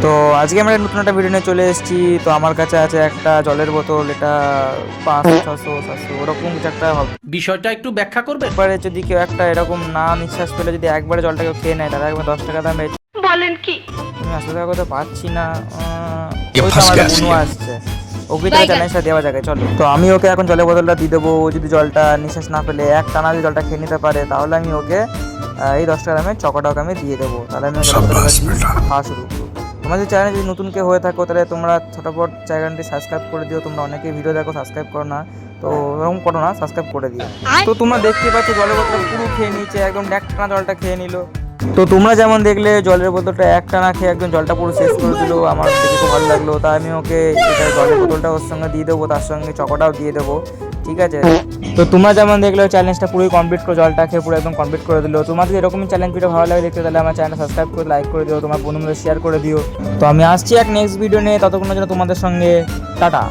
তো আজকে আমরা নতুন একটা ভিডিও নিয়ে চলে এসেছি। তো আমার কাছে আছে একটা জলের বোতল, এটা 500-600 ওরকম কিছু একটা হবে। বিষয়টা একটু ব্যাখ্যা করবে? একবারে যদি কেউ একটা এরকম না নিঃশ্বাস পেলে যদি একবারে জলটা কেউ খেয়ে নেয়, তাহলে একবার 10 টাকা দামে বলেন কি? আমি আসলে টাকা কথা পাচ্ছি না। ওই তো আমাদের বুনু আসছে, ওকে তাহলে চ্যালেঞ্জটা দেওয়া যাবে, চলো। তো আমি ওকে এখন জলের বোতলটা দিয়ে দেবো। ও যদি জলটা নিঃশ্বাস না পেলে এক টানা যদি জলটা খেয়ে নিতে পারে, তাহলে আমি ওকে এই 10 টাকা দামের চকোটাকে আমি দিয়ে দেবো। তাহলে আমি খাওয়া শুরু করবো। তোমাদের চ্যানেলে যদি নতুন কেউ হয়ে থাকো, তাহলে তোমরা ছোটপট চ্যানেলটি সাবস্ক্রাইব করে দিও। তোমরা অনেকে ভিডিও দেখো, সাবস্ক্রাইব করো না, তো এরকম করো না, সাবস্ক্রাইব করে দিও। তো তোমরা দেখতে পাচ্ছ জলের বোতলটা পুরো খেয়ে নিয়েছে, একদম এক টানা জলটা খেয়ে নিল। তো তোমরা যেমন দেখলে জলের বোতলটা এক টানা খেয়ে একদম জলটা পুরো শেষ করে দিল। আমার দেখে খুব ভালো লাগলো, তাই আমি ওকে এটা জলের বোতলটা ওর সঙ্গে দিয়ে দেবো, তার সঙ্গে চকোটাও দিয়ে দেবো, ঠিক আছে। তো তোমরা যেমন দেখলে চ্যালেঞ্জটা পুরোই কমপ্লিট করে জলটা খেয়ে পুরো একদম কমপ্লিট করে দিল। তোমাদের এরকমই চ্যালেঞ্জ ভিডিও ভালো লাগে দেখতে, তাহলে আমার চ্যানেলটা সাবস্ক্রাইব করে লাইক করে দিও, তোমার বন্ধুদের শেয়ার করে দিও। তো আমি আসছি এক নেক্সট ভিডিও নিয়ে, ততক্ষণের জন্য তোমাদের সঙ্গে টাটা।